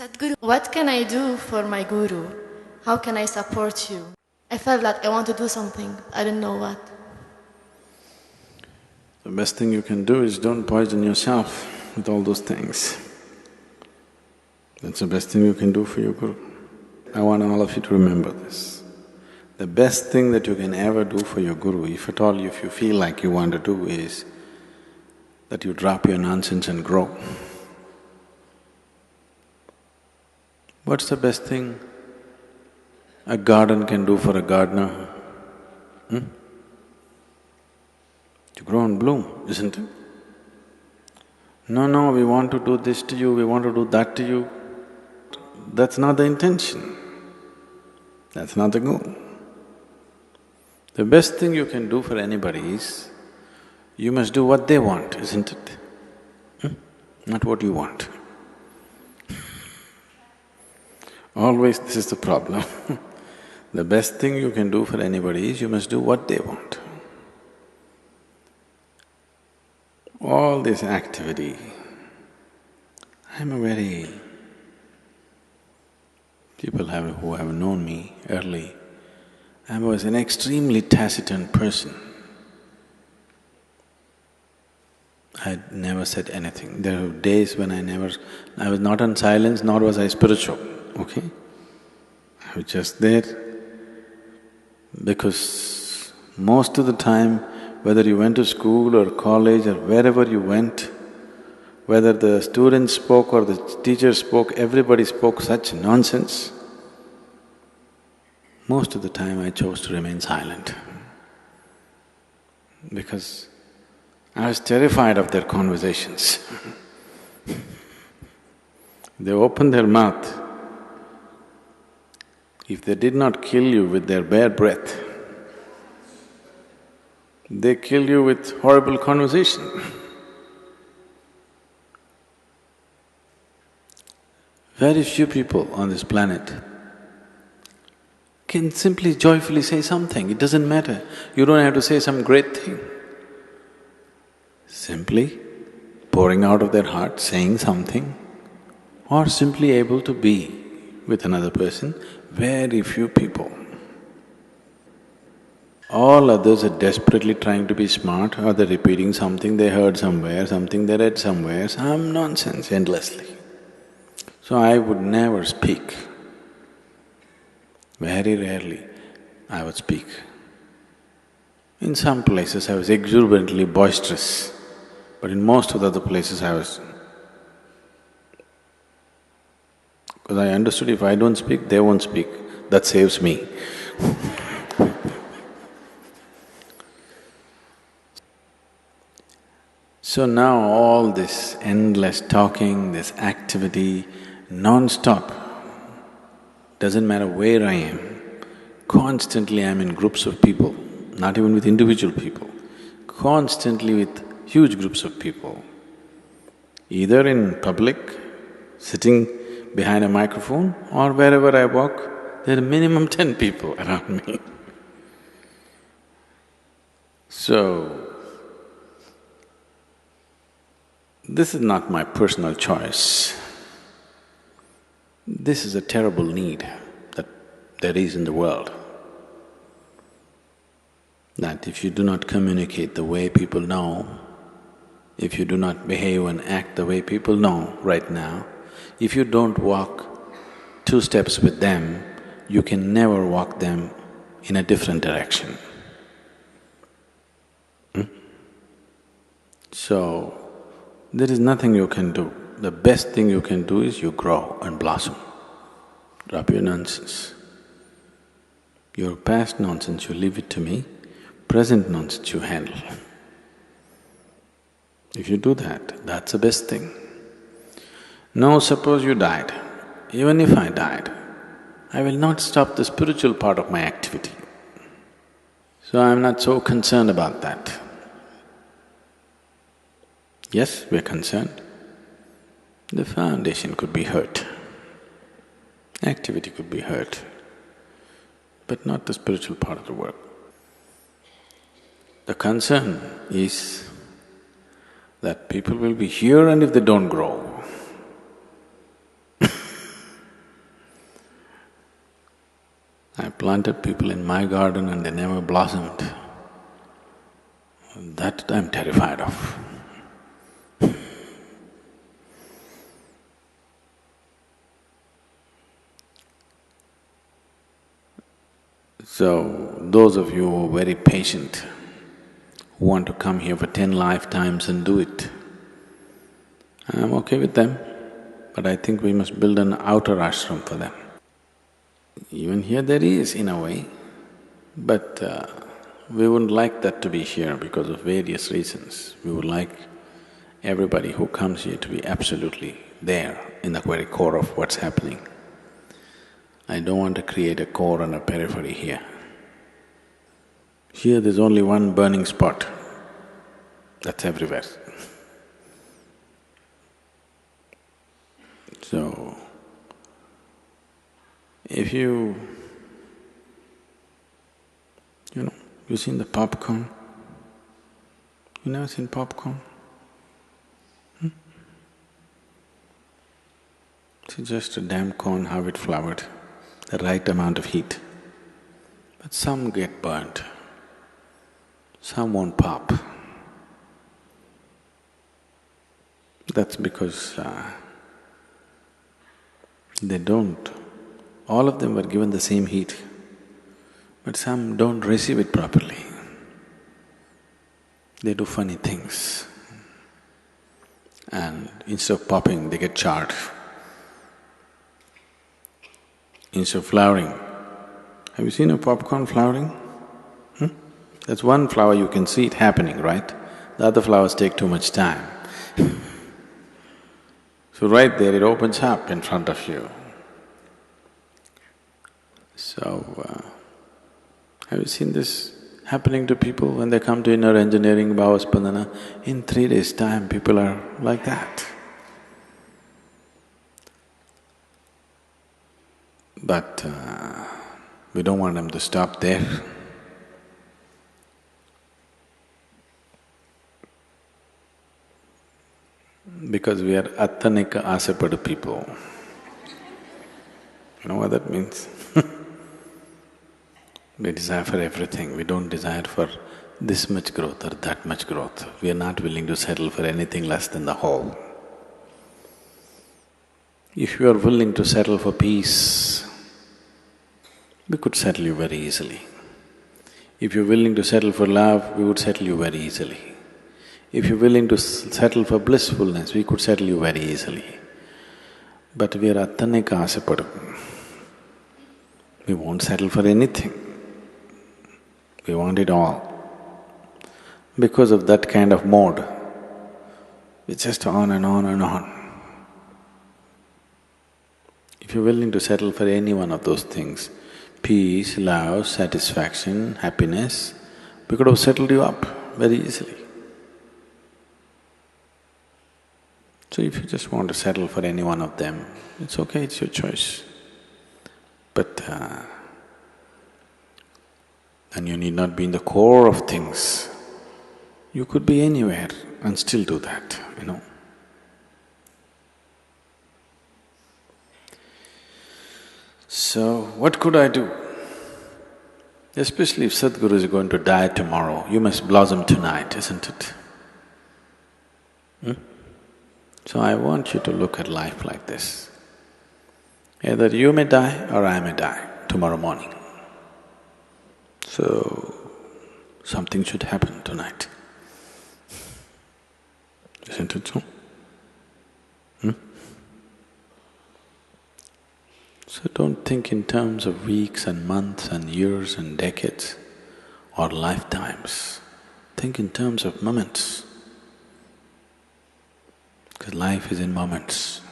Sadhguru, what can I do for my guru? How can I support you? I felt like I want to do something, I don't know what. The best thing you can do is don't poison yourself with all those things. That's the best thing you can do for your guru. I want all of you to remember this. The best thing that you can ever do for your guru, if at all if you feel like you want to do, is that you drop your nonsense and grow. What's the best thing a garden can do for a gardener? To grow and bloom, isn't it? No, we want to do this to you, we want to do that to you. That's not the intention. That's not the goal. The best thing you can do for anybody is, you must do what they want, isn't it? Not what you want. Always this is the problem. The best thing you can do for anybody is, you must do what they want. All this activity, people who have known me early, I was an extremely taciturn person. I never said anything. There were days when I was not on silence, nor was I spiritual, okay? I was just there because most of the time, whether you went to school or college or wherever you went, whether the students spoke or the teachers spoke, everybody spoke such nonsense. Most of the time I chose to remain silent because I was terrified of their conversations. They opened their mouth. If they did not kill you with their bare breath, they kill you with horrible conversation. Very few people on this planet can simply joyfully say something, it doesn't matter. You don't have to say some great thing. Simply pouring out of their heart, saying something, or simply able to be with another person, very few people. All others are desperately trying to be smart, or they're repeating something they heard somewhere, something they read somewhere, some nonsense endlessly. So I would never speak. Very rarely I would speak. In some places I was exuberantly boisterous, but in most of the other places I was… because I understood if I don't speak, they won't speak, that saves me. So now all this endless talking, this activity, non-stop, doesn't matter where I am, constantly I'm in groups of people, not even with individual people, constantly with huge groups of people. Either in public, sitting behind a microphone, or wherever I walk, there are minimum 10 people around me. So, this is not my personal choice. This is a terrible need that there is in the world. That if you do not communicate the way people know, if you do not behave and act the way people know right now, if you don't walk 2 steps with them, you can never walk them in a different direction. So, there is nothing you can do. The best thing you can do is you grow and blossom. Drop your nonsense. Your past nonsense, you leave it to me, present nonsense you handle. If you do that, that's the best thing. Now suppose you died, even if I died, I will not stop the spiritual part of my activity. So I'm not so concerned about that. Yes, we're concerned. The foundation could be hurt, activity could be hurt, but not the spiritual part of the work. The concern is that people will be here and if they don't grow, I planted people in my garden and they never blossomed. That I'm terrified of. So, those of you who are very patient, who want to come here for 10 lifetimes and do it, I'm okay with them, but I think we must build an outer ashram for them. Even here there is, in a way, but we wouldn't like that to be here because of various reasons. We would like everybody who comes here to be absolutely there in the very core of what's happening. I don't want to create a core and a periphery here. Here there's only one burning spot, that's everywhere. So, if you've seen the popcorn? You never seen popcorn? It's just a damn corn, how it flowered, the right amount of heat. But some get burnt, some won't pop. That's because they don't. All of them were given the same heat, but some don't receive it properly. They do funny things, and instead of popping, they get charred. Instead of flowering, have you seen a popcorn flowering? That's one flower you can see it happening, right? The other flowers take too much time. So right there it opens up in front of you. So, have you seen this happening to people when they come to inner engineering, Bhavaspandana? In 3 days' time, people are like that. But we don't want them to stop there. Because we are attanika asapadu people. You know what that means? We desire for everything, we don't desire for this much growth or that much growth. We are not willing to settle for anything less than the whole. If you are willing to settle for peace, we could settle you very easily. If you're willing to settle for love, we would settle you very easily. If you're willing to settle for blissfulness, we could settle you very easily. But we are attanika asapadu. We won't settle for anything. We want it all. Because of that kind of mode, it's just on and on and on. If you're willing to settle for any one of those things, peace, love, satisfaction, happiness, we could have settled you up very easily. So if you just want to settle for any one of them, it's okay, it's your choice. But and you need not be in the core of things. You could be anywhere and still do that, So, what could I do? Especially if Sadhguru is going to die tomorrow, you must blossom tonight, isn't it? So I want you to look at life like this. Either you may die or I may die tomorrow morning. So, something should happen tonight. Isn't it so? So don't think in terms of weeks and months and years and decades or lifetimes. Think in terms of moments. Because life is in moments.